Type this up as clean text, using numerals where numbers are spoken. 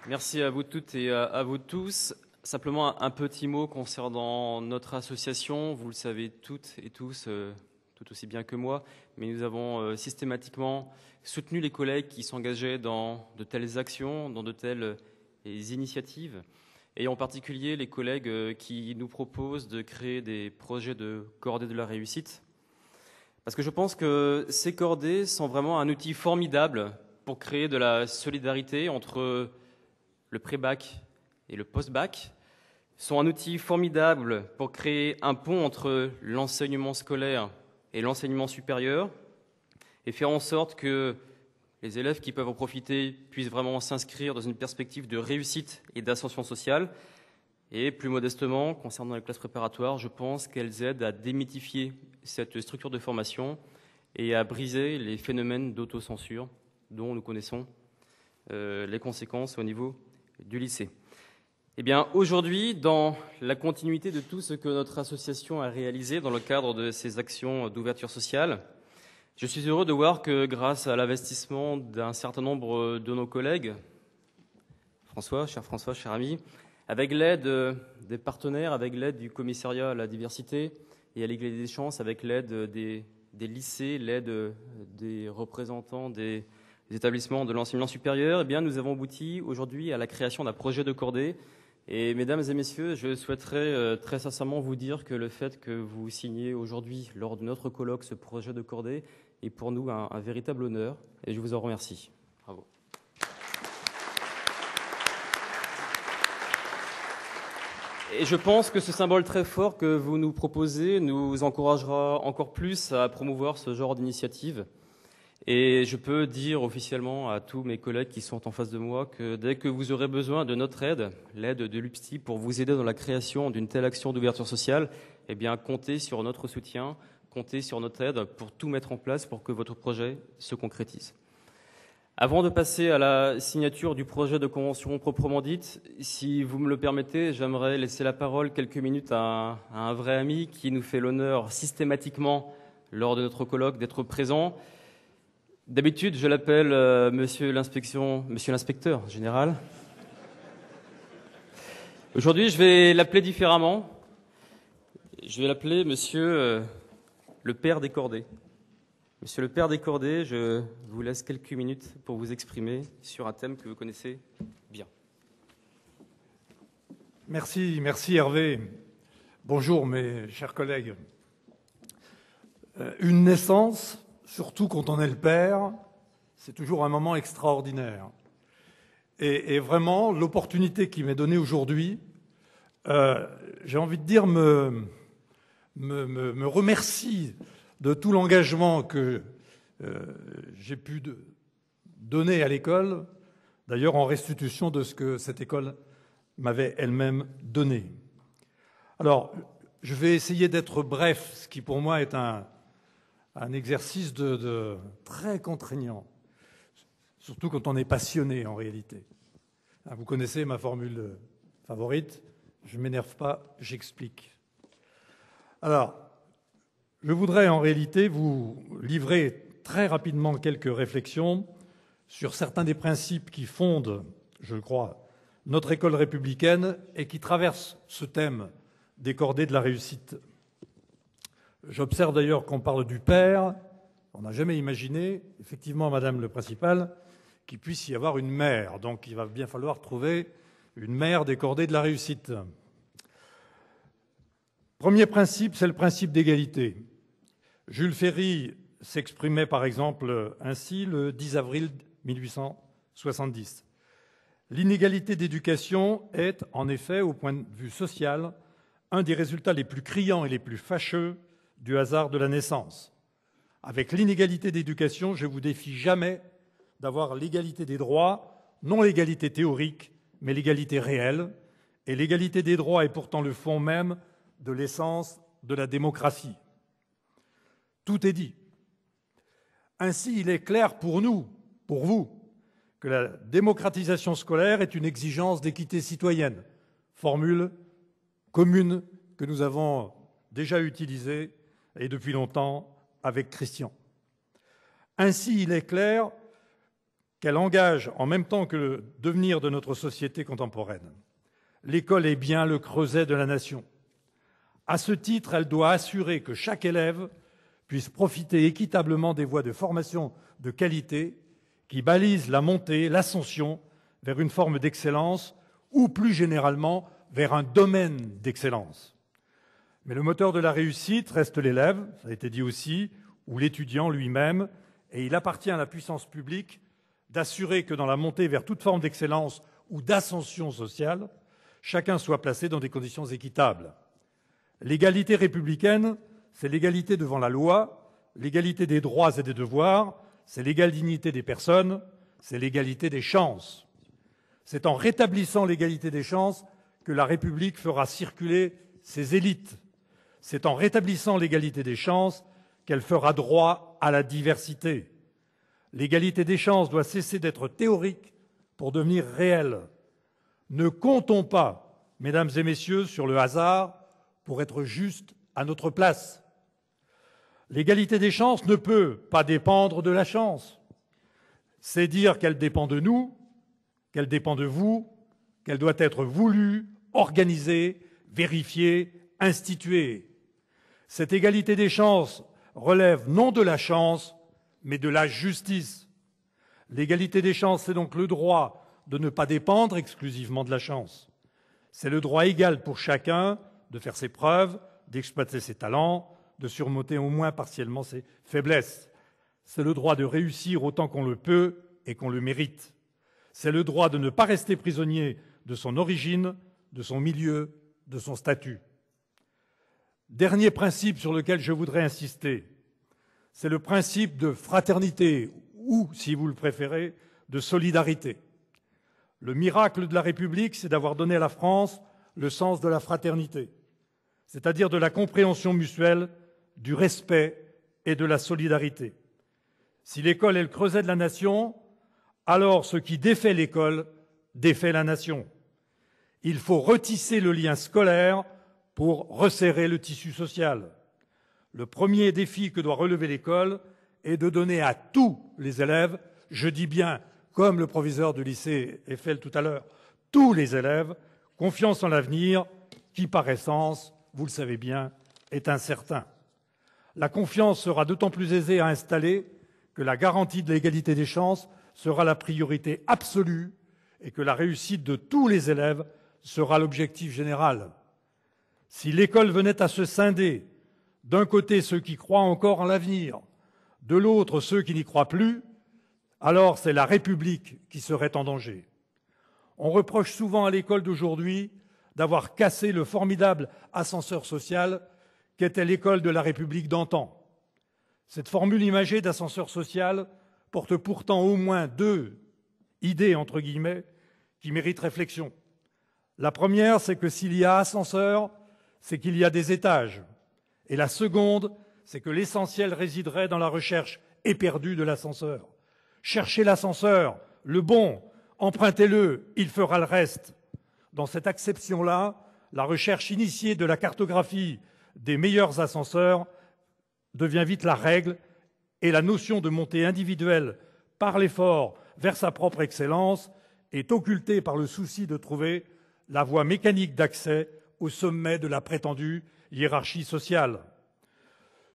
Merci à vous toutes et à vous tous. Simplement un petit mot concernant notre association. Vous le savez toutes et tous, tout aussi bien que moi, mais nous avons systématiquement soutenu les collègues qui s'engageaient dans de telles actions, dans de telles initiatives, et en particulier les collègues qui nous proposent de créer des projets de cordées de la réussite. Parce que je pense que ces cordées sont vraiment un outil formidable pour créer de la solidarité entre le pré-bac et le post-bac, sont un outil formidable pour créer un pont entre l'enseignement scolaire et l'enseignement supérieur et faire en sorte que les élèves qui peuvent en profiter puissent vraiment s'inscrire dans une perspective de réussite et d'ascension sociale. Et plus modestement, concernant les classes préparatoires, je pense qu'elles aident à démythifier cette structure de formation et à briser les phénomènes d'autocensure dont nous connaissons les conséquences au niveau du lycée. Eh bien, aujourd'hui, dans la continuité de tout ce que notre association a réalisé dans le cadre de ses actions d'ouverture sociale, je suis heureux de voir que grâce à l'investissement d'un certain nombre de nos collègues, François, cher ami, avec l'aide des partenaires, avec l'aide du commissariat à la diversité et à l'égalité des chances, avec l'aide des lycées, l'aide des représentants des établissements de l'enseignement supérieur, eh bien, nous avons abouti aujourd'hui à la création d'un projet de cordée. Et mesdames et messieurs, je souhaiterais très sincèrement vous dire que le fait que vous signiez aujourd'hui, lors de notre colloque, ce projet de cordée est pour nous un véritable honneur, et je vous en remercie. Bravo. Et je pense que ce symbole très fort que vous nous proposez nous encouragera encore plus à promouvoir ce genre d'initiative. Et je peux dire officiellement à tous mes collègues qui sont en face de moi que dès que vous aurez besoin de notre aide, l'aide de l'UPSI pour vous aider dans la création d'une telle action d'ouverture sociale, eh bien, comptez sur notre soutien, comptez sur notre aide pour tout mettre en place pour que votre projet se concrétise. Avant de passer à la signature du projet de convention proprement dite, si vous me le permettez, j'aimerais laisser la parole quelques minutes à un vrai ami qui nous fait l'honneur systématiquement, lors de notre colloque, d'être présent. D'habitude, je l'appelle monsieur l'inspecteur général. Aujourd'hui, je vais l'appeler différemment. Je vais l'appeler monsieur le père des cordées. Monsieur le père des cordées, je vous laisse quelques minutes pour vous exprimer sur un thème que vous connaissez bien. Merci Hervé. Bonjour mes chers collègues. Une naissance, surtout quand on est le père, c'est toujours un moment extraordinaire. Et vraiment, l'opportunité qui m'est donnée aujourd'hui, j'ai envie de dire, me remercie de tout l'engagement que j'ai pu donner à l'école, d'ailleurs en restitution de ce que cette école m'avait elle-même donné. Alors, je vais essayer d'être bref, ce qui pour moi est un exercice de très contraignant, surtout quand on est passionné en réalité. Vous connaissez ma formule favorite, je ne m'énerve pas, j'explique. Alors, je voudrais en réalité vous livrer très rapidement quelques réflexions sur certains des principes qui fondent, je crois, notre école républicaine et qui traversent ce thème des cordées de la réussite. J'observe d'ailleurs qu'on parle du père. On n'a jamais imaginé, effectivement, Madame le principal, qu'il puisse y avoir une mère. Donc il va bien falloir trouver une mère des cordées de la réussite. Premier principe, c'est le principe d'égalité. Jules Ferry s'exprimait par exemple ainsi le 10 avril 1870. L'inégalité d'éducation est, en effet, au point de vue social, un des résultats les plus criants et les plus fâcheux du hasard de la naissance. Avec l'inégalité d'éducation, je vous défie jamais d'avoir l'égalité des droits, non l'égalité théorique, mais l'égalité réelle. Et l'égalité des droits est pourtant le fond même de l'essence de la démocratie. Tout est dit. Ainsi, il est clair pour nous, pour vous, que la démocratisation scolaire est une exigence d'équité citoyenne, formule commune que nous avons déjà utilisée et depuis longtemps avec Christian. Ainsi, il est clair qu'elle engage en même temps que le devenir de notre société contemporaine. L'école est bien le creuset de la nation. À ce titre, elle doit assurer que chaque élève puisse profiter équitablement des voies de formation de qualité qui balisent la montée, l'ascension vers une forme d'excellence ou plus généralement vers un domaine d'excellence. Mais le moteur de la réussite reste l'élève, ça a été dit aussi, ou l'étudiant lui-même, et il appartient à la puissance publique d'assurer que dans la montée vers toute forme d'excellence ou d'ascension sociale, chacun soit placé dans des conditions équitables. L'égalité républicaine, c'est l'égalité devant la loi, l'égalité des droits et des devoirs, c'est l'égale dignité des personnes, c'est l'égalité des chances. C'est en rétablissant l'égalité des chances que la République fera circuler ses élites. C'est en rétablissant l'égalité des chances qu'elle fera droit à la diversité. L'égalité des chances doit cesser d'être théorique pour devenir réelle. Ne comptons pas, mesdames et messieurs, sur le hasard pour être juste à notre place. L'égalité des chances ne peut pas dépendre de la chance. C'est dire qu'elle dépend de nous, qu'elle dépend de vous, qu'elle doit être voulue, organisée, vérifiée, instituée. Cette égalité des chances relève non de la chance, mais de la justice. L'égalité des chances, c'est donc le droit de ne pas dépendre exclusivement de la chance. C'est le droit égal pour chacun de faire ses preuves, d'exploiter ses talents, de surmonter au moins partiellement ses faiblesses. C'est le droit de réussir autant qu'on le peut et qu'on le mérite. C'est le droit de ne pas rester prisonnier de son origine, de son milieu, de son statut. Dernier principe sur lequel je voudrais insister, c'est le principe de fraternité ou, si vous le préférez, de solidarité. Le miracle de la République, c'est d'avoir donné à la France le sens de la fraternité, c'est-à-dire de la compréhension mutuelle, du respect et de la solidarité. Si l'école est le creuset de la nation, alors ce qui défait l'école défait la nation. Il faut retisser le lien scolaire pour resserrer le tissu social. Le premier défi que doit relever l'école est de donner à tous les élèves, je dis bien, comme le proviseur du lycée Eiffel tout à l'heure, tous les élèves, confiance en l'avenir qui, par essence, vous le savez bien, est incertain. La confiance sera d'autant plus aisée à installer que la garantie de l'égalité des chances sera la priorité absolue et que la réussite de tous les élèves sera l'objectif général. Si l'école venait à se scinder, d'un côté ceux qui croient encore en l'avenir, de l'autre ceux qui n'y croient plus, alors c'est la République qui serait en danger. On reproche souvent à l'école d'aujourd'hui d'avoir cassé le formidable ascenseur social qu'était l'école de la République d'antan. Cette formule imagée d'ascenseur social porte pourtant au moins deux idées, entre guillemets, qui méritent réflexion. La première, c'est que s'il y a ascenseur, c'est qu'il y a des étages. Et la seconde, c'est que l'essentiel résiderait dans la recherche éperdue de l'ascenseur. Cherchez l'ascenseur, le bon, empruntez-le, il fera le reste. Dans cette acception-là, la recherche initiée de la cartographie des meilleurs ascenseurs devient vite la règle et la notion de montée individuelle par l'effort vers sa propre excellence est occultée par le souci de trouver la voie mécanique d'accès au sommet de la prétendue hiérarchie sociale.